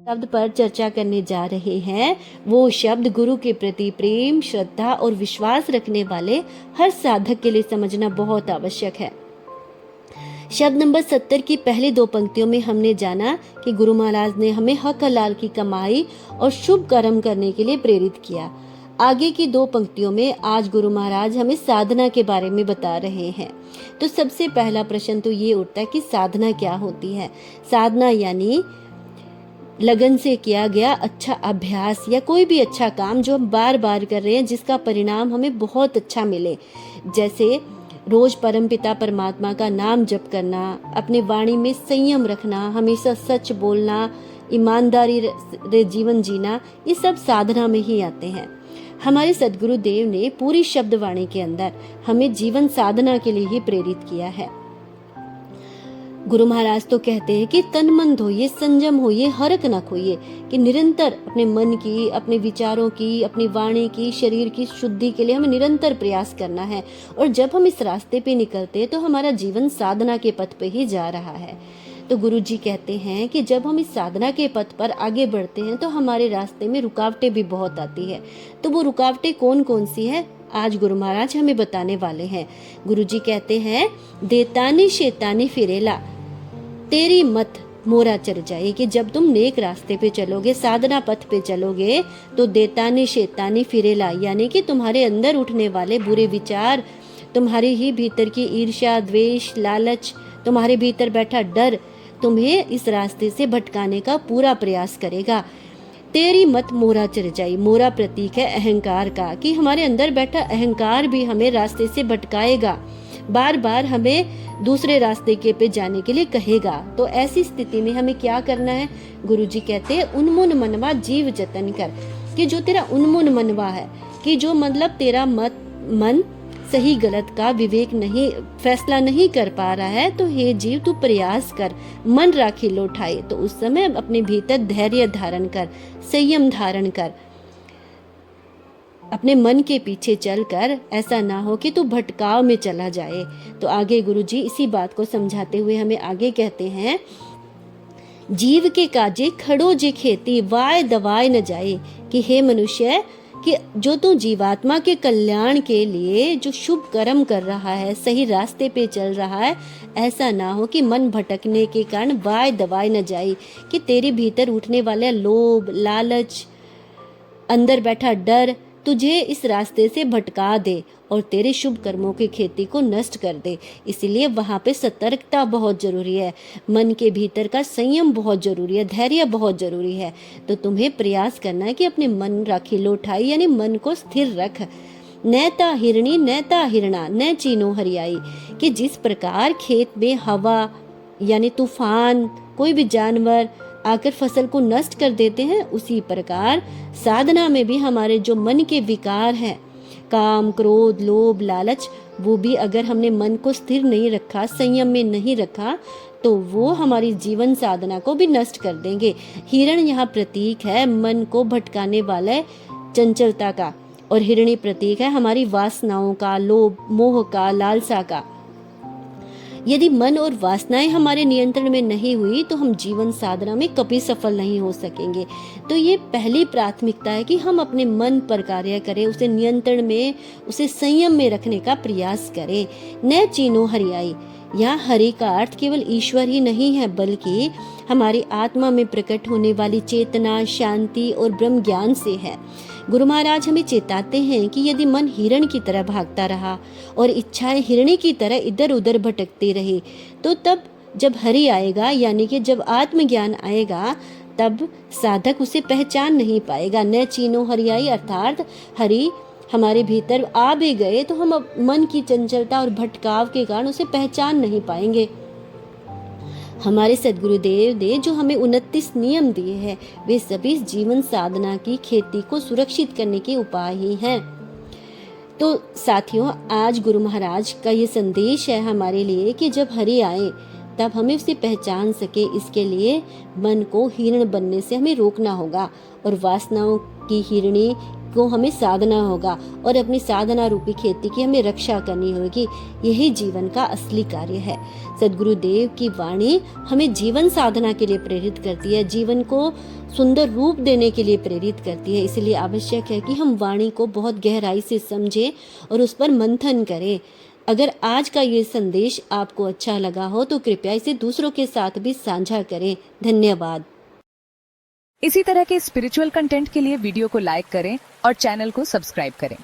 शब्द पर चर्चा करने जा रहे हैं वो शब्द गुरु के प्रति प्रेम, श्रद्धा और विश्वास रखने वाले हर साधक के लिए समझना बहुत आवश्यक है। शब्द नंबर 70 की पहली 2 पंक्तियों में हमने जाना कि गुरु महाराज ने हमें हक हलाल की कमाई और शुभ कर्म करने के लिए प्रेरित किया। आगे की 2 पंक्तियों में आज गुरु महाराज हमें साधना के बारे में बता रहे हैं। तो सबसे पहला प्रश्न तो ये उठता है कि साधना क्या होती है। साधना यानी लगन से किया गया अच्छा अभ्यास या कोई भी अच्छा काम जो हम बार बार कर रहे हैं, जिसका परिणाम हमें बहुत अच्छा मिले। जैसे रोज परमपिता परमात्मा का नाम जप करना, अपने वाणी में संयम रखना, हमेशा सच बोलना, ईमानदारी रे जीवन जीना, ये सब साधना में ही आते हैं। हमारे सदगुरु देव ने पूरी शब्दवाणी के अंदर हमें जीवन साधना के लिए ही प्रेरित किया है। गुरु महाराज तो कहते हैं कि तन मन धोइए, संयम होइए, हरक न खोइए, कि निरंतर अपने मन की, अपने विचारों की, अपनी वाणी की, शरीर की शुद्धि के लिए हमें निरंतर प्रयास करना है। और जब हम इस रास्ते पे निकलते हैं तो हमारा जीवन साधना के पथ पे ही जा रहा है। तो गुरु जी कहते हैं कि जब हम इस साधना के पथ पर आगे बढ़ते हैं तो हमारे रास्ते में रुकावटें भी बहुत आती है। तो वो रुकावटें कौन कौन सी है, आज गुरु महाराज हमें बताने वाले हैं। गुरु जी कहते हैं, देतानी शैतानी फिरेला तेरी मत मोरा चर जाए, कि जब तुम नेक रास्ते पे चलोगे, साधना पथ पे चलोगे, तो देतानी शैतानी फिरेला, यानी कि तुम्हारे अंदर उठने वाले बुरे विचार, तुम्हारे ही भीतर की ईर्ष्या, द्वेष, लालच, तुम्हारे भीतर बैठा डर तुम्हें इस रास्ते से भटकाने का पूरा प्रयास करेगा। तेरी मत मोरा चर जाई, मोरा प्रतीक है अहंकार का, कि हमारे अंदर बैठा अहंकार भी हमें रास्ते से भटकाएगा, बार बार हमें दूसरे रास्ते के पे जाने के लिए कहेगा। तो ऐसी स्थिति में हमें क्या करना है, गुरुजी कहते हैं, उन्मुन मनवा जीव जतन कर, कि जो तेरा उन्मुन मनवा है, कि जो मतलब तेरा मन सही गलत का विवेक नहीं, फैसला नहीं कर पा रहा है, तो हे जीव तू प्रयास कर, मन राखी लौटाए। तो उस समय अपने भीतर धैर्य धारण कर, संयम धारण कर, अपने मन के पीछे चलकर ऐसा ना हो कि तू भटकाव में चला जाए। तो आगे गुरुजी इसी बात को समझाते हुए हमें आगे कहते हैं, जीव के काजे खड़ो जे खेती वाय दवाय न जाए, कि हे मनुष्य, कि जो तू जीवात्मा के कल्याण के लिए जो शुभ कर्म कर रहा है, सही रास्ते पे चल रहा है, ऐसा ना हो कि मन भटकने के कारण वाय दवाई न जाए, कि तेरे भीतर उठने वाला लोभ, लालच, अंदर बैठा डर तुझे इस रास्ते से भटका दे और तेरे शुभ कर्मों की खेती को नष्ट कर दे। इसीलिए वहाँ पे सतर्कता बहुत जरूरी है, मन के भीतर का संयम बहुत जरूरी है, धैर्य बहुत जरूरी है। तो तुम्हें प्रयास करना है कि अपने मन राखी लौटाई, यानी मन को स्थिर रख। नैता हिरणी नैता हिरणा न चीनो हरियाई, कि जिस प्रकार खेत में हवा यानी तूफान, कोई भी जानवर आकर फसल को नष्ट कर देते हैं, उसी प्रकार साधना में भी हमारे जो मन के विकार हैं, काम, क्रोध, लोभ, लालच, वो भी अगर हमने मन को स्थिर नहीं रखा, संयम में नहीं रखा, तो वो हमारी जीवन साधना को भी नष्ट कर देंगे। हिरण यहाँ प्रतीक है मन को भटकाने वाले चंचलता का, और हिरणी प्रतीक है हमारी वासनाओं का, लोभ, मोह का, लालसा का। यदि मन और वासनाएं हमारे नियंत्रण में नहीं हुई तो हम जीवन साधना में कभी सफल नहीं हो सकेंगे। तो ये पहली प्राथमिकता है कि हम अपने मन पर कार्य करें, उसे नियंत्रण में, उसे संयम में रखने का प्रयास करें। न चीनो हरियाई, यहाँ हरि का अर्थ केवल ईश्वर ही नहीं है, बल्कि हमारी आत्मा में प्रकट होने वाली चेतना, शांति और ब्रह्म ज्ञान से है। गुरु महाराज हमें चेताते हैं कि यदि मन हिरण की तरह भागता रहा और इच्छाएं हिरणी की तरह इधर उधर भटकती रही, तो तब जब हरि आएगा, यानी कि जब आत्मज्ञान आएगा, तब साधक उसे पहचान नहीं पाएगा। न चीनो हरियाई, अर्थात हरि हमारे भीतर आ भी गए तो हम मन की चंचलता और भटकाव के कारण उसे पहचान नहीं पाएंगे। हमारे सदगुरुदेव ने जो हमें 29 नियम दिए हैं, वे सभी जीवन साधना की खेती को सुरक्षित करने के उपाय ही हैं। तो साथियों, आज गुरु महाराज का ये संदेश है हमारे लिए कि जब हरि आए तब हमें उसे पहचान सके, इसके लिए मन को हिरण बनने से हमें रोकना होगा और वासनाओं की हिरणी को हमें साधना होगा और अपनी साधना रूपी खेती की हमें रक्षा करनी होगी। यही जीवन का असली कार्य है। सद्गुरुदेव की वाणी हमें जीवन साधना के लिए प्रेरित करती है, जीवन को सुंदर रूप देने के लिए प्रेरित करती है। इसलिए आवश्यक है कि हम वाणी को बहुत गहराई से समझें और उस पर मंथन करें। अगर आज का ये संदेश आपको अच्छा लगा हो तो कृपया इसे दूसरों के साथ भी साझा करें। धन्यवाद। इसी तरह के स्पिरिचुअल कंटेंट के लिए वीडियो को लाइक करें और चैनल को सब्सक्राइब करें।